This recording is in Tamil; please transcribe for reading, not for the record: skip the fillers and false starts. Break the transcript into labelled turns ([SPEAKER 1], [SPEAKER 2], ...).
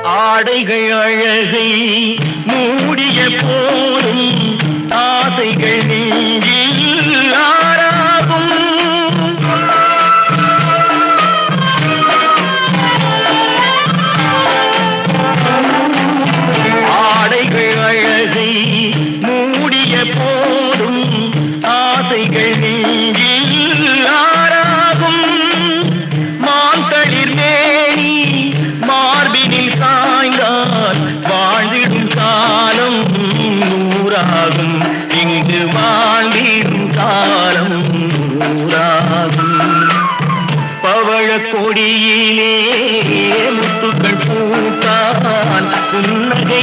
[SPEAKER 1] ஆடைகள் அழகை மூடிய போதும் ஆசைகள் நெஞ்சில் ஆறாகும். ஆடைகள் அழகை மூடிய போதும் ஆசைகள் நெஞ்சில் ஆறாகும். மாந்தளிர் மேனி மார்பினில் சாய்ந்தால் வாழ்ந்திடும் காலம் நூறாகும். இங்கு வாழ்ந்திடும் காலம் நூறாகும். பவழ கொடியிலே முத்துக்கள் பூத்தான் புன்னகை